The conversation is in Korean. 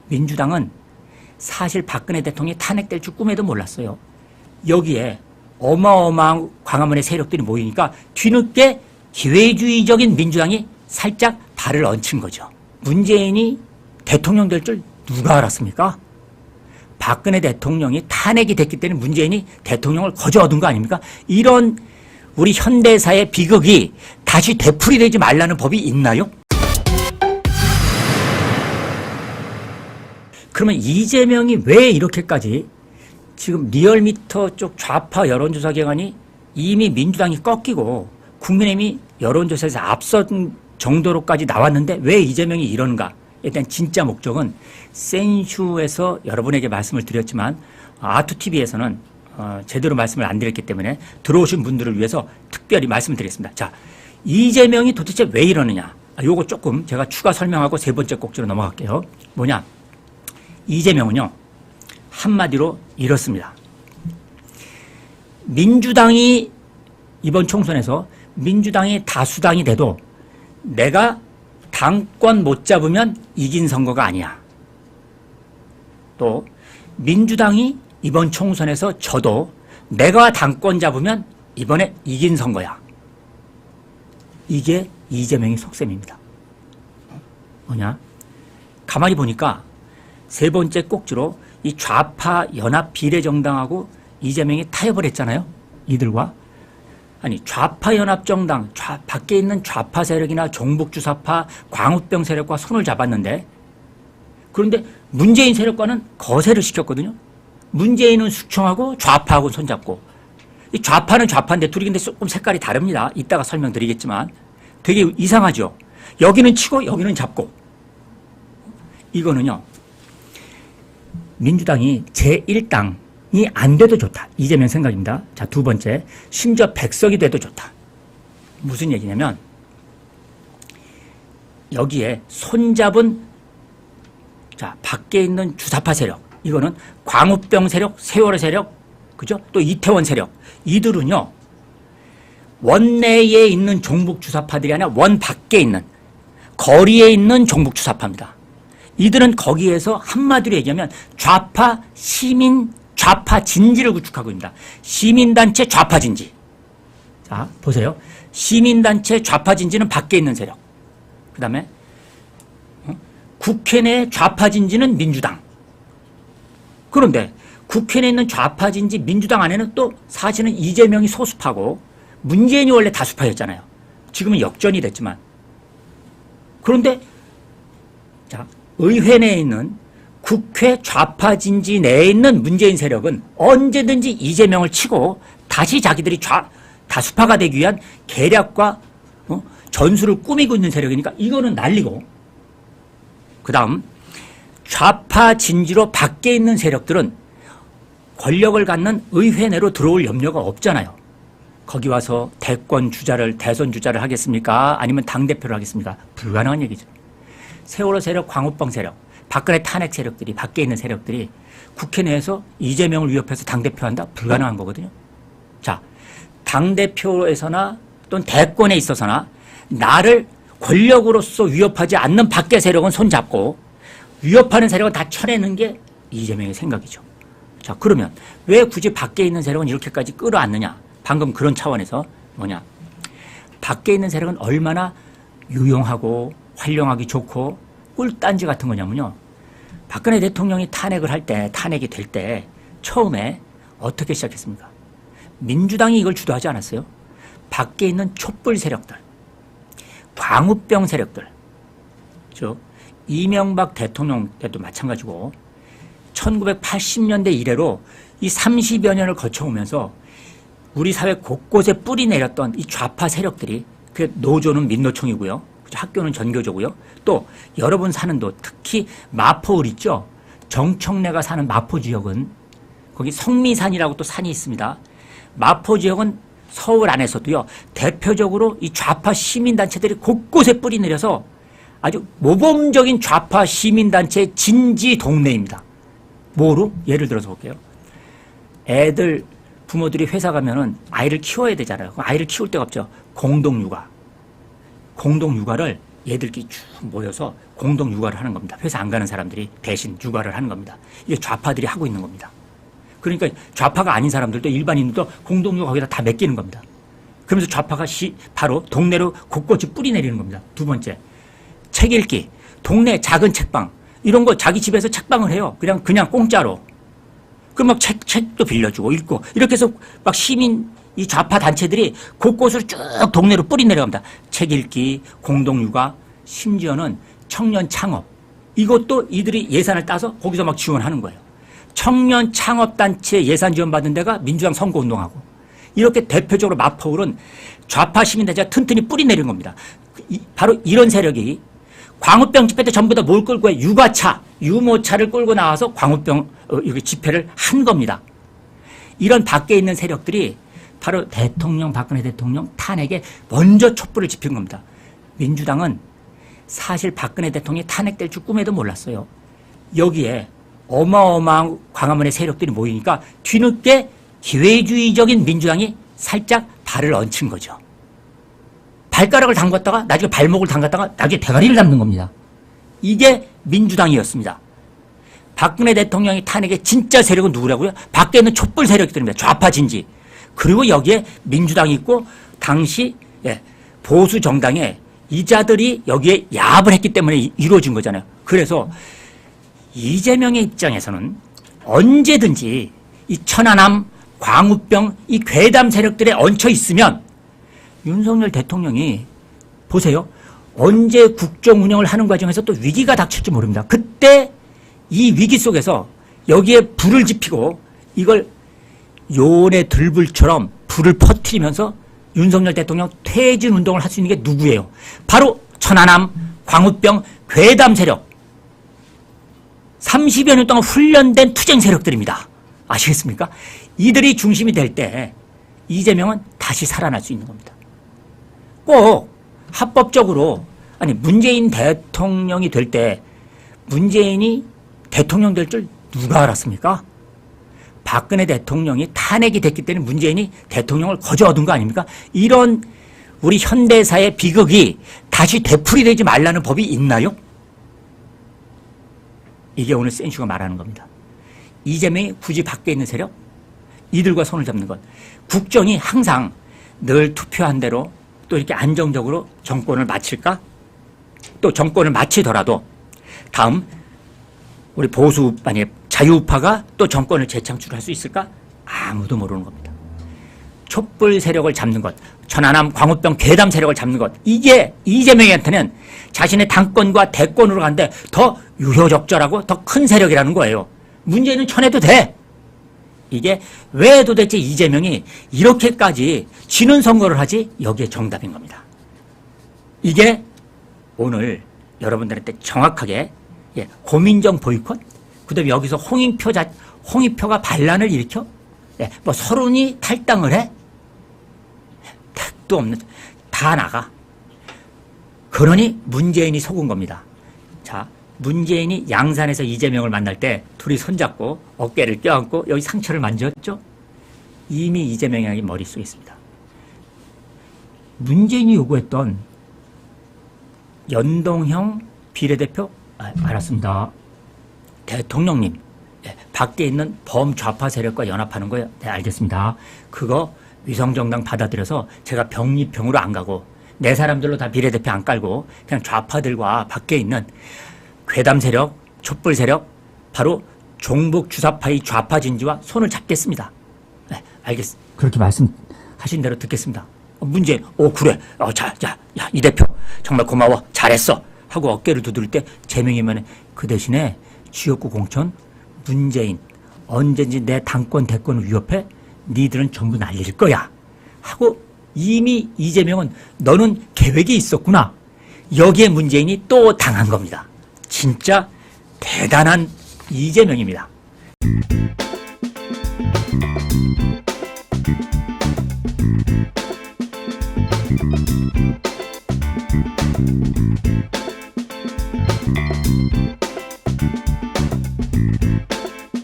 민주당은 사실 박근혜 대통령이 탄핵될 줄 꿈에도 몰랐어요. 여기에 어마어마한 광화문의 세력들이 모이니까 뒤늦게 기회주의적인 민주당이 살짝 발을 얹힌 거죠. 문재인이 대통령 될 줄 누가 알았습니까? 박근혜 대통령이 탄핵이 됐기 때문에 문재인이 대통령을 거저 얻은 거 아닙니까? 이런 우리 현대사의 비극이 다시 되풀이되지 말라는 법이 있나요? 그러면 이재명이 왜 이렇게까지 지금 리얼미터 쪽 좌파 여론조사 기관이 이미 민주당이 꺾이고 국민의힘이 여론조사에서 앞선 정도로까지 나왔는데 왜 이재명이 이러는가? 일단 진짜 목적은 센슈에서 여러분에게 말씀을 드렸지만 아투TV에서는 제대로 말씀을 안 드렸기 때문에 들어오신 분들을 위해서 특별히 말씀을 드리겠습니다. 자, 이재명이 도대체 왜 이러느냐? 요거 조금 제가 추가 설명하고 세 번째 꼭지로 넘어갈게요. 뭐냐? 이재명은요, 한마디로 이렇습니다. 민주당이 이번 총선에서 민주당이 다수당이 돼도 내가 당권 못 잡으면 이긴 선거가 아니야. 또 민주당이 이번 총선에서 져도 내가 당권 잡으면 이번에 이긴 선거야. 이게 이재명의 속셈입니다. 뭐냐? 가만히 보니까 세 번째 꼭지로 이 좌파 연합 비례정당하고 이재명이 타협을 했잖아요. 이들과. 아니 좌파 연합정당, 밖에 있는 좌파 세력이나 종북주사파, 광우병 세력과 손을 잡았는데 그런데 문재인 세력과는 거세를 시켰거든요. 문재인은 숙청하고 좌파하고 손잡고 이 좌파는 좌파인데 둘이 근데 조금 색깔이 다릅니다. 이따가 설명드리겠지만 되게 이상하죠. 여기는 치고 여기는 잡고 이거는요. 민주당이 제1당이 안 돼도 좋다. 이재명 생각입니다. 자, 두 번째. 심지어 100석이 돼도 좋다. 무슨 얘기냐면 여기에 손잡은 자, 밖에 있는 주사파 세력. 이거는 광우병 세력, 세월호 세력, 그죠? 또 이태원 세력. 이들은요. 원내에 있는 종북 주사파들이 아니라 원 밖에 있는 거리에 있는 종북 주사파입니다. 이들은 거기에서 한마디로 얘기하면 좌파 시민 좌파 진지를 구축하고 있습니다. 시민단체 좌파 진지. 자, 보세요. 시민단체 좌파 진지는 밖에 있는 세력. 그 다음에 국회 내 좌파 진지는 민주당. 그런데 국회 내에 있는 좌파 진지 민주당 안에는 또 사실은 이재명이 소수파고 문재인이 원래 다수파였잖아요. 지금은 역전이 됐지만. 그런데 자, 의회 내에 있는 국회 좌파 진지 내에 있는 문재인 세력은 언제든지 이재명을 치고 다시 자기들이 다수파가 되기 위한 계략과 전술을 꾸미고 있는 세력이니까 이거는 난리고 그 다음 좌파 진지로 밖에 있는 세력들은 권력을 갖는 의회 내로 들어올 염려가 없잖아요. 거기 와서 대선 주자를 하겠습니까? 아니면 당대표를 하겠습니까? 불가능한 얘기죠. 세월호 세력, 광우병 세력, 박근혜 탄핵 세력들이 밖에 있는 세력들이 국회 내에서 이재명을 위협해서 당대표한다? 불가능한 거거든요. 자, 당대표에서나 또는 대권에 있어서나 나를 권력으로서 위협하지 않는 밖의 세력은 손잡고 위협하는 세력은 다 쳐내는 게 이재명의 생각이죠. 자, 그러면 왜 굳이 밖에 있는 세력은 이렇게까지 끌어안느냐? 방금 그런 차원에서 뭐냐? 밖에 있는 세력은 얼마나 유용하고 활용하기 좋고 꿀단지 같은 거냐면요. 박근혜 대통령이 탄핵이 될 때 처음에 어떻게 시작했습니까? 민주당이 이걸 주도하지 않았어요. 밖에 있는 촛불 세력들, 광우병 세력들, 즉 이명박 대통령 때도 마찬가지고 1980년대 이래로 이 30여 년을 거쳐오면서 우리 사회 곳곳에 뿌리 내렸던 이 좌파 세력들이 그 노조는 민노총이고요. 학교는 전교조고요. 또 여러분 사는 도 특히 마포을 있죠. 정청래가 사는 마포 지역은 거기 성미산이라고 또 산이 있습니다. 마포 지역은 서울 안에서도요. 대표적으로 이 좌파 시민단체들이 곳곳에 뿌리 내려서 아주 모범적인 좌파 시민단체 진지 동네입니다. 뭐로? 예를 들어서 볼게요. 애들 부모들이 회사 가면은 아이를 키워야 되잖아요. 아이를 키울 데가 없죠. 공동육아. 공동육아를 얘들끼리 쭉 모여서 공동 육아를 하는 겁니다. 회사 안 가는 사람들이 대신 육아를 하는 겁니다. 이게 좌파들이 하고 있는 겁니다. 그러니까 좌파가 아닌 사람들도 일반인들도 공동 육아 거기다 다 맡기는 겁니다. 그러면서 좌파가 바로 동네로 곳곳이 뿌리 내리는 겁니다. 두 번째, 책 읽기. 동네 작은 책방. 이런 거 자기 집에서 책방을 해요. 그냥 공짜로. 그럼 막 책도 빌려주고 읽고. 이렇게 해서 막 시민, 이 좌파 단체들이 곳곳으로 쭉 동네로 뿌리 내려갑니다. 책 읽기, 공동육아, 심지어는 청년 창업. 이것도 이들이 예산을 따서 거기서 막 지원하는 거예요. 청년 창업단체 예산 지원받은 데가 민주당 선거운동하고. 이렇게 대표적으로 마포울은 좌파 시민단체가 튼튼히 뿌리 내린 겁니다. 바로 이런 세력이 광우병 집회 때 전부 다 뭘 끌고 해? 유가차, 유모차를 끌고 나와서 광우병 집회를 한 겁니다. 이런 밖에 있는 세력들이 바로 박근혜 대통령 탄핵에 먼저 촛불을 지핀 겁니다. 민주당은 사실 박근혜 대통령이 탄핵될 줄 꿈에도 몰랐어요. 여기에 어마어마한 광화문의 세력들이 모이니까 뒤늦게 기회주의적인 민주당이 살짝 발을 얹힌 거죠. 발가락을 담갔다가 나중에 발목을 담갔다가 나중에 대가리를 담는 겁니다. 이게 민주당이었습니다. 박근혜 대통령이 탄핵의 진짜 세력은 누구라고요? 밖에 있는 촛불 세력들입니다. 좌파 진지. 그리고 여기에 민주당이 있고 당시 보수 정당의 이자들이 여기에 야합을 했기 때문에 이루어진 거잖아요. 그래서 이재명의 입장에서는 언제든지 이 천안함, 광우병, 이 괴담 세력들에 얹혀 있으면 윤석열 대통령이 보세요. 언제 국정 운영을 하는 과정에서 또 위기가 닥칠지 모릅니다. 그때 이 위기 속에서 여기에 불을 지피고 이걸 요온의 들불처럼 불을 퍼뜨리면서 윤석열 대통령 퇴진 운동을 할 수 있는 게 누구예요? 바로 천안함, 광우병, 괴담 세력. 30여 년 동안 훈련된 투쟁 세력들입니다. 아시겠습니까? 이들이 중심이 될 때 이재명은 다시 살아날 수 있는 겁니다. 꼭 합법적으로 문재인 대통령이 될 때 문재인이 대통령 될 줄 누가 알았습니까? 박근혜 대통령이 탄핵이 됐기 때문에 문재인이 대통령을 거저 얻은 거 아닙니까? 이런 우리 현대사의 비극이 다시 되풀이되지 말라는 법이 있나요? 이게 오늘 센슈가 말하는 겁니다. 이재명이 굳이 밖에 있는 세력? 이들과 손을 잡는 것. 국정이 항상 늘 투표한 대로 또 이렇게 안정적으로 정권을 마칠까? 또 정권을 마치더라도 다음 우리 보수 아니 자유우파가 또 정권을 재창출할 수 있을까? 아무도 모르는 겁니다. 촛불 세력을 잡는 것, 천안함, 광우병, 괴담 세력을 잡는 것, 이게 이재명한테는 자신의 당권과 대권으로 가는데 더 유효적절하고 더 큰 세력이라는 거예요. 문재인은 쳐내도 돼. 이게 왜 도대체 이재명이 이렇게까지 지는 선거를 하지? 여기에 정답인 겁니다. 이게 오늘 여러분들한테 정확하게 고민정 보이콧, 그 다음에 여기서 홍익표가 반란을 일으켜? 뭐 서른이 탈당을 해? 택도 없는, 다 나가. 그러니 문재인이 속은 겁니다. 자, 문재인이 양산에서 이재명을 만날 때 둘이 손잡고 어깨를 껴안고 여기 상처를 만졌죠? 이미 이재명의 머릿속에 있습니다. 문재인이 요구했던 연동형 비례대표, 알았습니다. 대통령님, 밖에 있는 범좌파 세력과 연합하는 거예요. 네, 알겠습니다. 그거 위성정당 받아들여서 제가 병립형으로 안 가고 내 사람들로 다 비례대표 안 깔고 그냥 좌파들과 밖에 있는 괴담 세력, 촛불 세력, 바로 종북 주사파의 좌파 진지와 손을 잡겠습니다. 네, 알겠습니다. 그렇게 말씀하신 대로 듣겠습니다. 문재인, 그래. 야, 이 대표 정말 고마워. 잘했어. 하고 어깨를 두드릴 때 제명이면 그 대신에 지역구 공천, 문재인, 언제든지 내 당권, 대권을 위협해? 니들은 전부 날릴 거야. 하고 이미 이재명은 너는 계획이 있었구나. 여기에 문재인이 또 당한 겁니다. 진짜 대단한 이재명입니다.